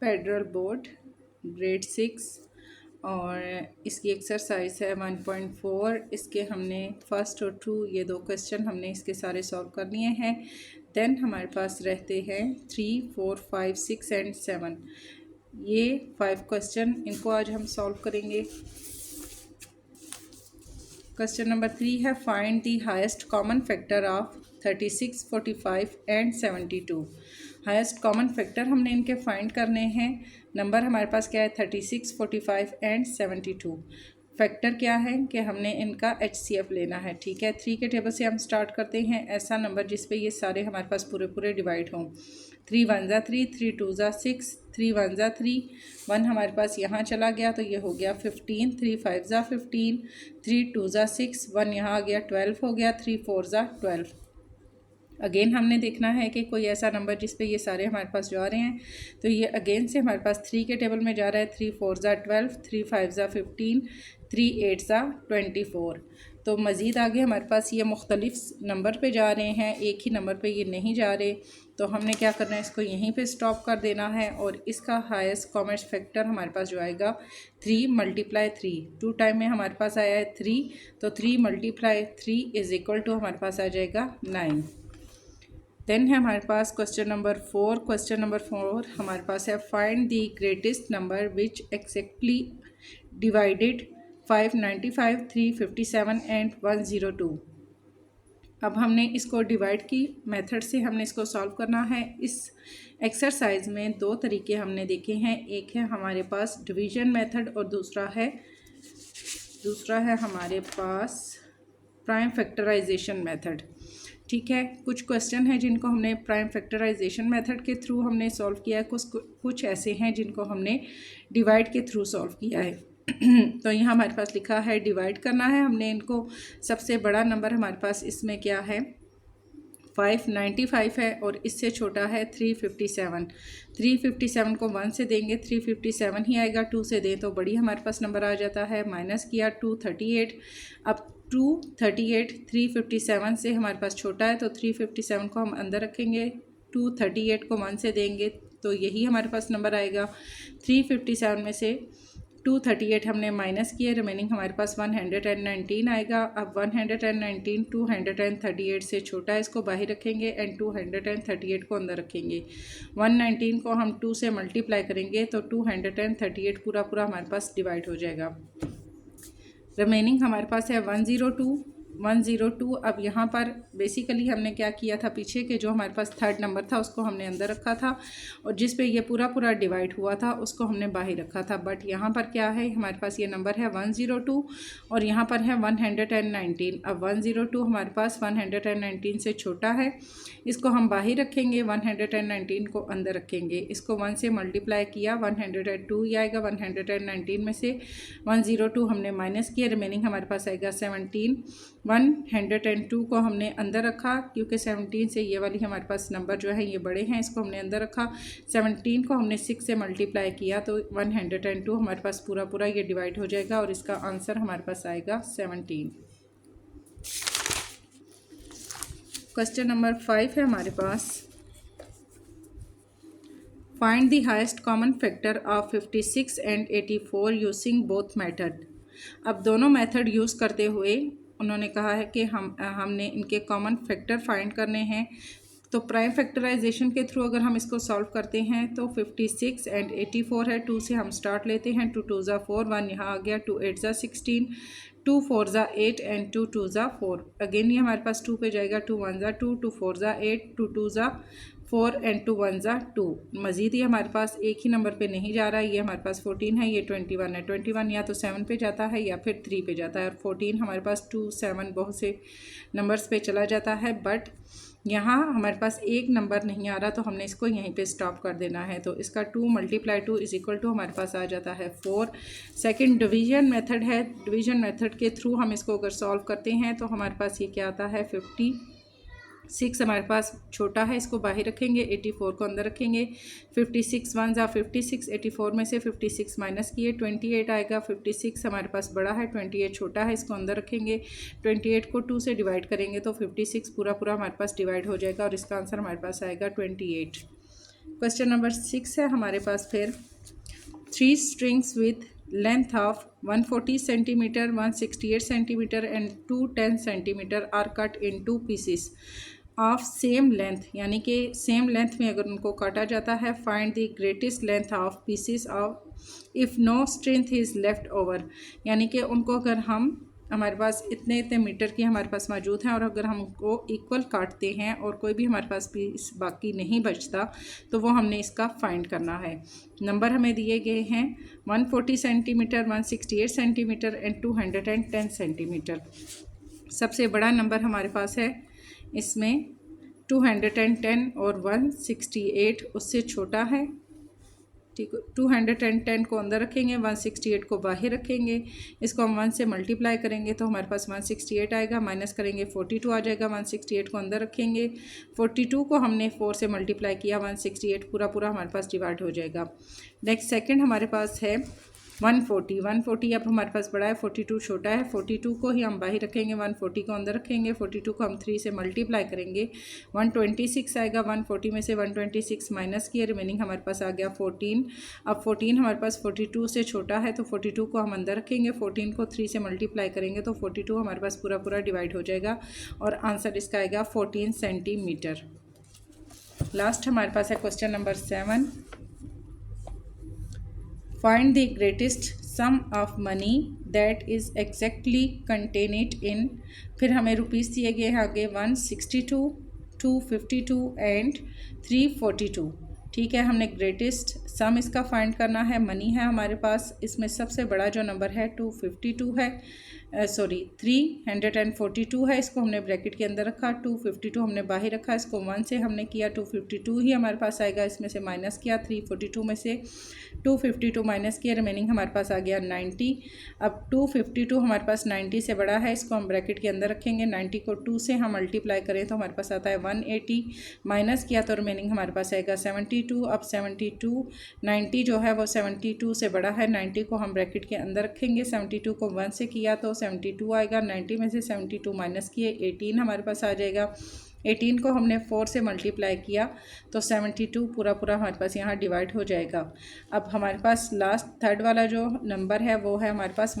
Federal board grade 6 और इसकी exercise है 1.4। इसके हमने फर्स्ट और 2 ये 2 क्वेश्चन हमने इसके सारे सॉल्व कर लिए हैं। देन हमारे पास रहते हैं 3, 4, 5, 6 एंड 7। ये 5 क्वेश्चन इनको आज हम सॉल्व करेंगे। क्वेश्चन नंबर 3 है find the highest common factor of 36, 45 and 72। Highest common factor हमने इनके फाइंड करने हैं। नंबर हमारे पास क्या है 36, 45 एंड 72। फैक्टर क्या है कि हमने इनका HCF लेना है। ठीक है, 3 के टेबल से हम स्टार्ट करते हैं। ऐसा नंबर जिस पे ये सारे हमारे पास पूरे पूरे डिवाइड हों। 3 1 ज़ा 3, 3 2 ज़ा 6, 3 1 ज़ा 3, 1 हमारे पास यहाँ चला गया तो ये हो गया 15, 3 5 ज़ा 15, 3 2 ज़ा 6, 1 यहाँ आ गया 12 हो गया, 3 4 ज़ा 12। अगेन हमने देखना है कि कोई ऐसा नंबर जिस पे ये सारे हमारे पास जा रहे हैं। तो ये अगेन से हमारे पास 3 के टेबल में जा रहा है। 3 4 ज़ा 12, 3 5 ज़ा 15, 3 8 ज़ा 24। तो मज़ीद आगे हमारे पास ये मुख्तलिफ नंबर पे जा रहे हैं, एक ही नंबर पे ये नहीं जा रहे। तो हमने क्या करना है, इसको यहीं पे स्टॉप कर देना है। और इसका हाईएस्ट कॉमन फैक्टर हमारे पास जो आएगा 3 × 3। 2 टाइम में हमारे पास आया है 3, तो 3 × 3 इज़ इक्वल टू हमारे पास आ जाएगा 9। देन है हमारे पास क्वेश्चन नंबर 4। क्वेश्चन नंबर 4 हमारे पास है find the greatest number which exactly divided 595, 357 and 102। अब हमने इसको डिवाइड की मेथड से हमने इसको सॉल्व करना है। इस एक्सरसाइज में 2 तरीके हमने देखे हैं। एक है हमारे पास डिवीजन मेथड और दूसरा है हमारे पास प्राइम फैक्टराइजेशन मेथड। ठीक है, कुछ क्वेश्चन हैं जिनको हमने प्राइम फैक्टराइजेशन मेथड के थ्रू हमने सॉल्व किया है, कुछ ऐसे हैं जिनको हमने डिवाइड के थ्रू सॉल्व किया है। तो यहाँ हमारे पास लिखा है डिवाइड करना है हमने इनको। सबसे बड़ा नंबर हमारे पास इसमें क्या है 595 है और इससे छोटा है 357। 357 को 1 से देंगे 357 ही आएगा, 2 से दें तो बड़ी हमारे पास नंबर आ जाता है। माइनस किया 238। अब 238 357 से हमारे पास छोटा है तो 357 को हम अंदर रखेंगे। 238 को 1 से देंगे तो यही हमारे पास नंबर आएगा। 357 में से 238 हमने माइनस किए, रिमेनिंग हमारे पास 119 आएगा। अब 119 238 से छोटा है, इसको बाहर रखेंगे एंड 238 को अंदर रखेंगे। 119 को हम 2 से मल्टीप्लाई करेंगे तो 238 पूरा पूरा हमारे पास डिवाइड हो जाएगा। रिमेनिंग हमारे पास है 102। अब यहाँ पर बेसिकली हमने क्या किया था, पीछे के जो हमारे पास थर्ड नंबर था उसको हमने अंदर रखा था और जिस पे ये पूरा पूरा डिवाइड हुआ था उसको हमने बाहर रखा था। बट यहाँ पर क्या है, हमारे पास ये नंबर है 102 और यहाँ पर है 119। अब 102 हमारे पास 119 से छोटा है, इसको हम बाहर रखेंगे, 119 को अंदर रखेंगे। इसको 1 से मल्टीप्लाई किया 102 ही आएगा। 119 में से 102 हमने माइनस किया, रिमेनिंग हमारे पास आएगा 17। 102 को हमने अंदर रखा क्योंकि 17 से ये वाली हमारे पास नंबर जो है ये बड़े हैं, इसको हमने अंदर रखा। 17 को हमने 6 से मल्टीप्लाई किया तो 102 हमारे पास पूरा पूरा ये डिवाइड हो जाएगा और इसका आंसर हमारे पास आएगा 17। क्वेश्चन नंबर 5 है हमारे पास find the highest common factor of 56 and 84 using both method. अब दोनों मेथड यूज़ करते हुए उन्होंने कहा है कि हमने इनके कॉमन फैक्टर फाइंड करने हैं। तो प्राइम फैक्टराइजेशन के थ्रू अगर हम इसको सॉल्व करते हैं तो 56 एंड 84 है। 2 से हम स्टार्ट लेते हैं। 2 2 ज़ा 4, 1 यहाँ आ गया। 2 8 ज़ा 16, 2 4 ज़ा 8 एंड 2 2 ज़ा 4। अगेन ये हमारे पास 2 पे जाएगा। 2 1 ज़ा 2, 2 4 ज़ा 8, 2 2 ज़ा 4 एंड 2 1 ज़ा 2। मज़ीद ये हमारे पास एक ही नंबर पे नहीं जा रहा है, ये हमारे पास 14 है, ये 21 है। 21 या तो 7 पे जाता है या फिर 3 पे जाता है और 14 हमारे पास 2 7 बहुत से नंबर्स पे चला जाता है। बट यहाँ हमारे पास एक नंबर नहीं आ रहा तो हमने इसको यहीं पे स्टॉप कर देना है। तो इसका 2 × 2 इज़ इक्वल टू हमारे पास आ जाता है 4। सेकंड डिवीजन मेथड है। डिवीजन मेथड के थ्रू हम इसको अगर सॉल्व करते हैं तो हमारे पास ये क्या आता है 56 हमारे पास छोटा है, इसको बाहर रखेंगे। 84 को अंदर रखेंगे। 56 1 ज़ा 56, 84 में से 56 माइनस किए 28 आएगा। 56 हमारे पास बड़ा है, 28 छोटा है, इसको अंदर रखेंगे। 28 को 2 से डिवाइड करेंगे तो 56 पूरा पूरा हमारे पास डिवाइड हो जाएगा और इसका आंसर हमारे पास आएगा 28। क्वेश्चन नंबर 6 है हमारे पास फिर 3 strings with length of 140 centimeter, 168 centimeter and 210 centimeter are cut into pieces of same length, यानी कि सेम लेंथ में अगर उनको काटा जाता है, find the greatest length of pieces of if no strength is left over, यानी कि उनको अगर हमारे पास इतने इतने मीटर की हमारे पास मौजूद हैं और अगर हम उनको इक्वल काटते हैं और कोई भी हमारे पास पीस बाकी नहीं बचता तो वो हमने इसका फाइंड करना है। नंबर हमें दिए गए हैं 140 सेंटीमीटर, 168 सेंटीमीटर एंड 210 सेंटीमीटर। सबसे बड़ा नंबर हमारे पास है इसमें 210 और 168 उससे छोटा है, ठीक है। 210 को अंदर रखेंगे, 168 को बाहर रखेंगे, इसको हम 1 से मल्टीप्लाई करेंगे तो हमारे पास 168 आएगा, माइनस करेंगे 42 आ जाएगा, 168 को अंदर रखेंगे, 42 को हमने 4 से मल्टीप्लाई किया, 168 पूरा पूरा हमारे पास डिवाइड हो जाएगा। नेक्स्ट सेकंड हमारे पास है 140 अब हमारे पास बड़ा है, 42 छोटा है, 42 को ही हम बाहर रखेंगे, 140 को अंदर रखेंगे, 42 को हम 3 से मल्टीप्लाई करेंगे, 126 आएगा, 140 में से 126 माइनस किया, रिमेनिंग हमारे पास आ गया 14। अब 14 हमारे पास 42 से छोटा है तो 42 को हम अंदर रखेंगे, 14 को 3 से मल्टीप्लाई करेंगे तो 42 हमारे पास पूरा पूरा डिवाइड हो जाएगा और आंसर इसका आएगा 14 सेंटीमीटर। लास्ट हमारे पास है question number 7, find the greatest sum of money that is exactly contained in, फिर हमें रुपीस दिए गए हैं आगे 162, 252 एंड 342, ठीक है। हमने ग्रेटेस्ट सम इसका फाइंड करना है, मनी है हमारे पास, इसमें सबसे बड़ा जो नंबर है 252 है, 342 है, इसको हमने ब्रैकेट के अंदर रखा, 252 हमने बाहर रखा, इसको 1 से हमने किया, 252 ही हमारे पास आएगा, इसमें से माइनस किया, 342 में से 252 माइनस किया, रिमेनिंग हमारे पास आ गया 90। अब 252 हमारे पास 90 से बड़ा है, इसको हम ब्रैकेट के अंदर रखेंगे, 90 को 2 से हम मल्टीप्लाई करें तो हमारे पास आता है 180, माइनस किया तो रिमेनिंग हमारे पास आएगा 72। अब 72 90 जो है वो 72 से बड़ा है, 90 को हम ब्रैकेट के अंदर रखेंगे, 72 को 1 से किया तो 72 आएगा, 90 में से 72 माइनस किए 18 हमारे पास आ जाएगा, 18 को हमने 4 से मल्टीप्लाई किया तो 72 पूरा पूरा हमारे पास यहाँ डिवाइड हो जाएगा। अब हमारे पास लास्ट थर्ड वाला जो नंबर है वो है हमारे पास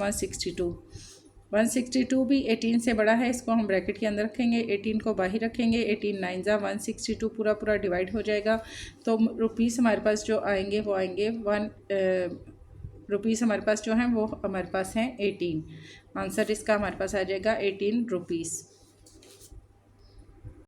162 भी 18 से बड़ा है, इसको हम ब्रैकेट के अंदर रखेंगे, 18 को बाहर रखेंगे, 18 9 जा 162 पूरा पूरा डिवाइड हो जाएगा। तो रुपीस हमारे पास जो आएंगे वो आएंगे रुपीस हमारे पास जो हैं वो हमारे पास हैं 18, आंसर इसका हमारे पास आ जाएगा 18 रुपीस।